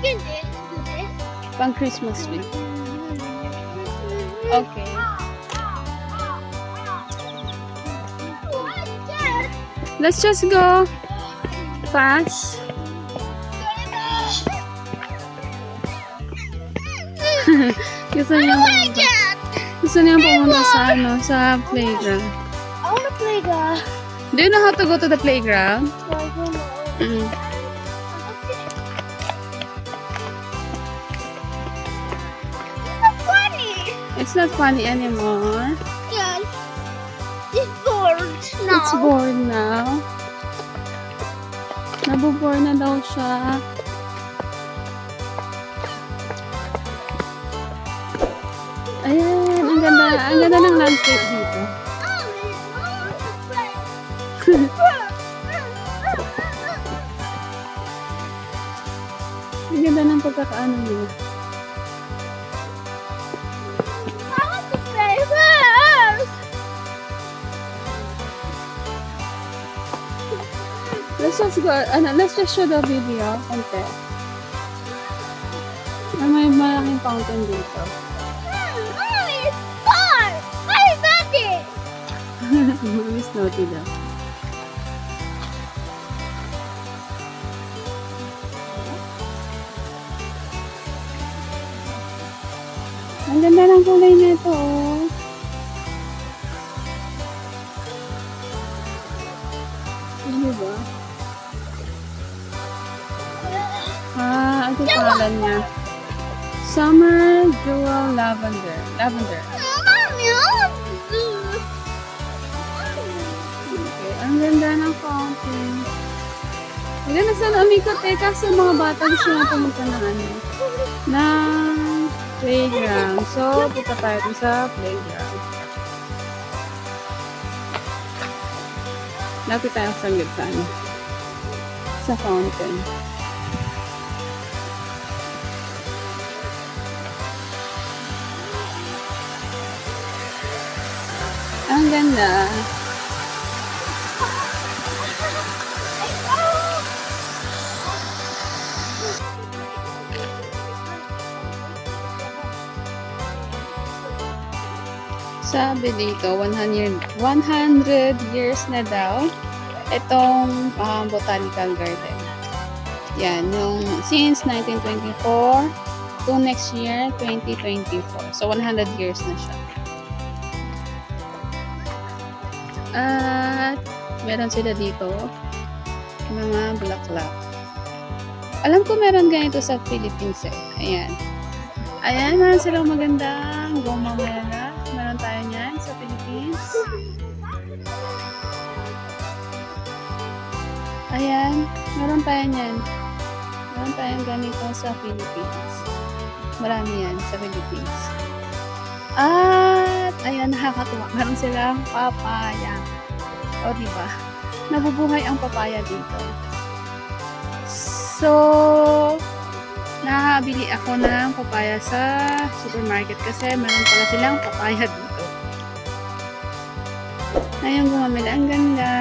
can do this. Pang Christmas tree. Okay. Let's just go fast. Gusto niya pumunta sa sa playground. I want to play the. Do you know how to go to the playground? I don't know. It's not funny anymore. Yeah. It's bored now. It's bored now. Nabobore na daw siya. Ayan, ang ganda ng landscape dito. Ang ganda ng pagkakaano niya. Let's just go, let's just show the video. Konti. May malaking fountain dito. It's fun! What is that? Miss Naughty daw. Ang ganda ng kulay nito, oh. Ano ba? Ano pangalan niya? Summer Jewel Lavender. Lavender. Okay, ang ganda ng fountain. Ang ganda sana umikot kasi mga bata gusto na pumunta ng playground. So, punta tayo sa playground. Lapit tayo sa gitna sa fountain. Ang ganda. Sabi dito, 100 years na daw itong botanical garden. Yan, since 1924 to next year, 2024. So, 100 years na siya. At meron sila dito mga bulaklak. Alam ko meron ganito sa Philippines eh. Ayan. Ayan, meron silang magandang goma mela. Meron tayo niyan sa Philippines. Ayan, meron tayo niyan. Meron tayong ganito sa Philippines. Marami yan sa Philippines. At, ayan, nakakatuwa. Meron silang papaya. O, diba? Nabubuhay ang papaya dito. So, nakabili ako ng papaya sa supermarket kasi meron pala silang papaya dito. Ayun, gumamila. Ang ganda.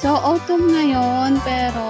So, autumn ngayon, pero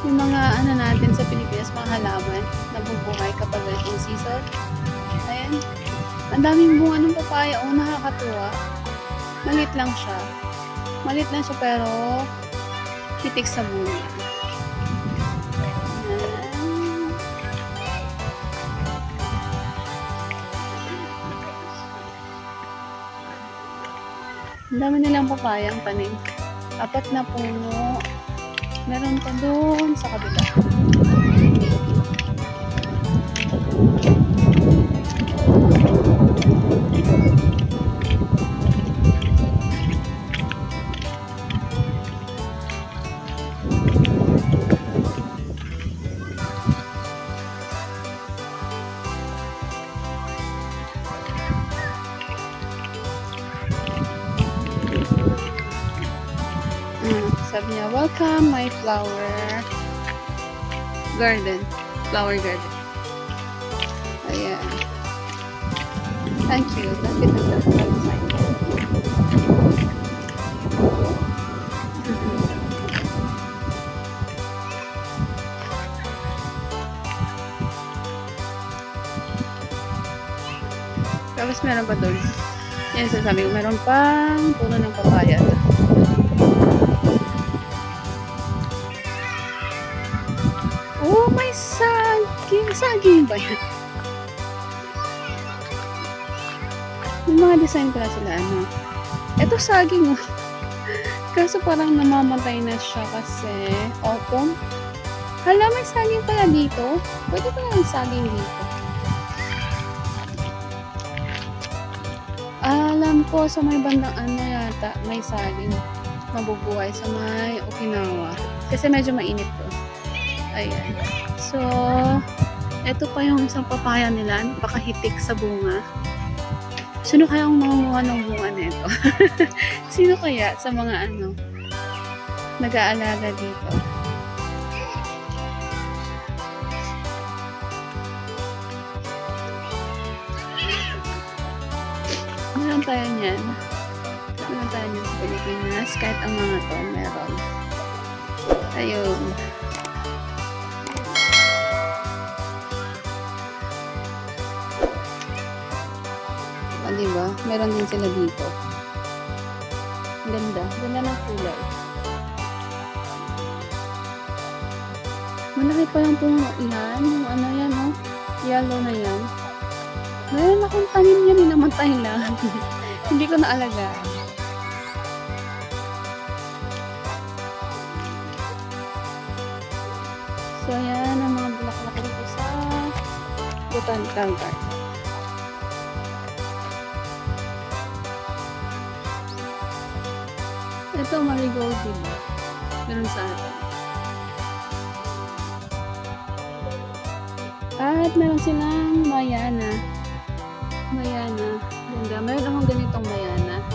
yung mga natin sa Pilipinas, mga halaman, nabubuhay kapag in season. Ayan. Ang daming bunga ng papaya. O, nakakatuwa. Malit lang siya. Malit lang siya pero hitik sa bunga. Ang dami nilang papayang tanim. 4 na puno. Meron pa doon sa kabila. Sabi niya, welcome my flower garden. Flower garden. Ayan. Thank you. Thank you. Tapos meron pa doon. Yan, sasabi ko, meron pang puno ng papaya. Oh, may saging. Saging ba yan? May mga design pala sila, ano. Ito saging, oh. Kaso parang namamatay na siya kasi autumn. Hala, may saging pala dito. Pwede pala yung saging dito. Alam ko sa may bandang ano yata, may saging mabubuhay sa may Okinawa. Kasi medyo mainit to. Ayan. So, ito pa yung isang papaya nila. Napakahitik sa bunga. Sino kaya ang mangunguha ng bunga nito? Sino kaya sa mga ano nag-aalaga dito? Meron tayo niyan. Meron tayo niyan sa Pilipinas. Kahit ang mga to, meron. Ayun. O, diba? Meron din sila dito. Ganda. Ganda ng kulay. Malaki pa lang puno yan. Yung ano yan, oh. Yellow na yan. Meron akong tanim yan, namatay lang. Hindi ko naalagaan. So, yan ang mga bulaklak dito sa botanical garden. Ito, marigold, diba? Meron sa atin. At meron silang mayana. Mayana. Ganda. Meron akong ganitong mayana.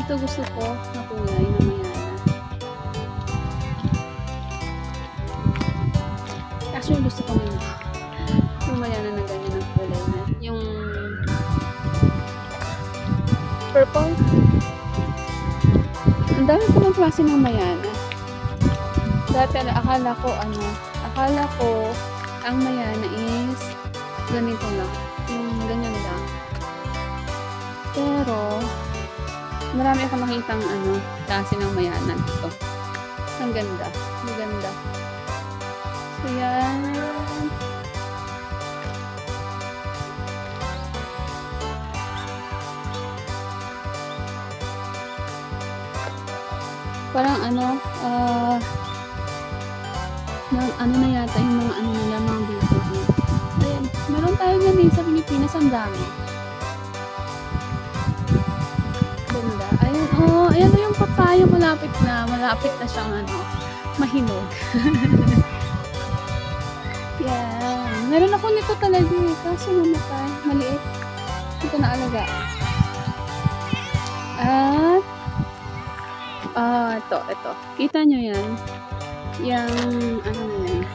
Ito gusto ko na kulay na mayana. Actually, gusto ko nito. Yung mayana na ganyan ang kulay na. Yung purple. Ang dami ko ng klase ng mayana. Dati akala ko ang mayana is ganito lang. Yung ganyan lang. Pero, marami ako nakitang klase ng mayana dito. Ang ganda. Ang ganda. So, yan. Parang na yata yung mga nila, mga dito. Ayan, meron tayo ganun sa Pilipinas, ang dami. Ganda. Ayan, oh, ayan o yung papaya, malapit na siyang mahinog. Yan. Meron ako nito talaga eh, kaso namatay, maliit. Hindi ko naalaga. At, ito. Kita nyo yan? Yung, na yan?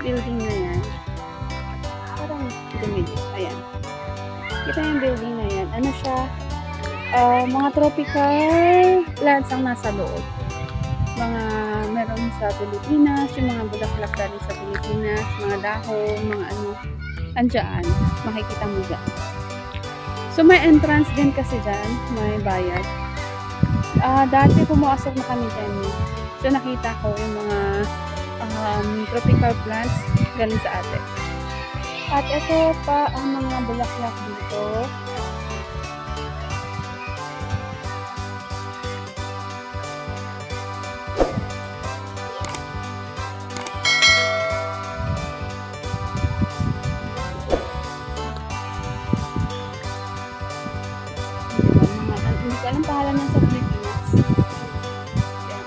Building na yan. Parang dumili. Ayan. Kita yung building na yan. Ano siya? Mga tropical plants ang nasa loob. Mga meron sa Pilipinas, yung mga bulaklak galing sa Pilipinas, mga dahon, mga andyan. Makikita mo dyan. So, may entrance din kasi dyan. May bayad. Dati pumasok na kami dyan. So, nakita ko yung mga tropical plants galing sa atin. At ito pa ang mga bulaklak dito. Hindi ko alam pangalan ng sa Pilipinas. Yan.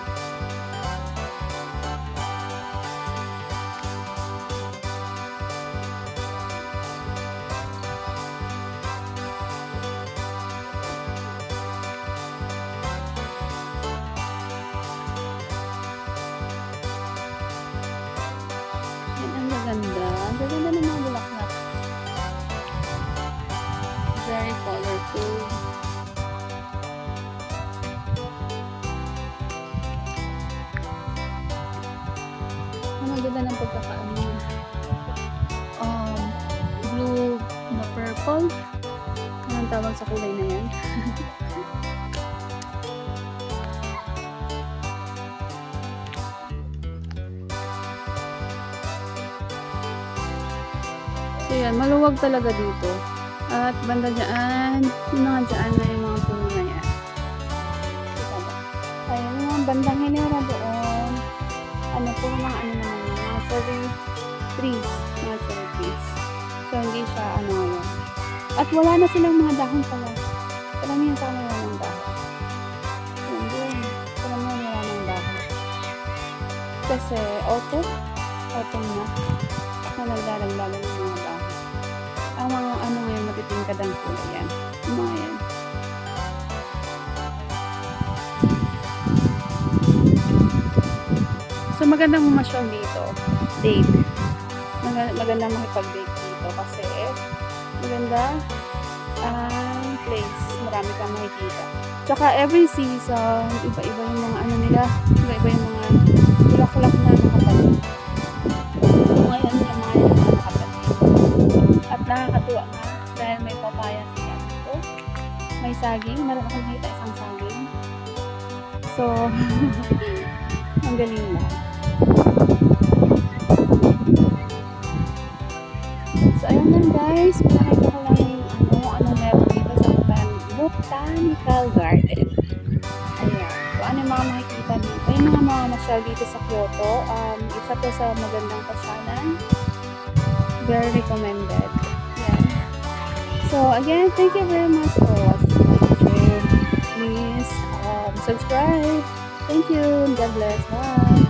Yan ang maganda. Ang gaganda ng mga bulaklak. Very colorful. Ang ganda ng pagkakaano. Blue na purple. purple. Anong tawag sa kulay na yan? So yan, maluwag talaga dito. At banda dyan, yung mga dyan na yung mga puno na yan. Kita ba? Ayun, yung mga bandang hinera doon. Ano po, mga ano naman, mga cherry trees. Mga cherry trees. So, hindi siya, ano ngayon. At wala na silang mga dahon pala. Karamihan sa kanila ng dahon. Yun doon. Karamihan wala ng dahon. Kasi, autumn na naglalaglagan ng mga dahon. Ang mga ano ngayon matitingkad ang kulay yan. Yung mga yan. So magandang mamasyal dito. Date. Magandang makipag-date dito kasi maganda ang place. Marami kang makikita. Tsaka every season, iba-iba yung mga ano nila. Iba-iba yung mga bulaklak na nakatanim. Ngayon yung mga nakatanim. At nakakatuwa nga dahil may papaya sila dito. May saging. Meron akong nakita isang saging. So, ang galing lang. So, ayun lang guys. Pinakita ko lang yung ano meron dito sa Botanical Garden. Ayan. So, ano yung mga makikita dito? Yung mga masyal dito sa Kyoto. Isa po sa magandang pasyalan. Very recommended. Yan. So, again, thank you very much for watching my video. Please, subscribe. Thank you. God bless. Bye.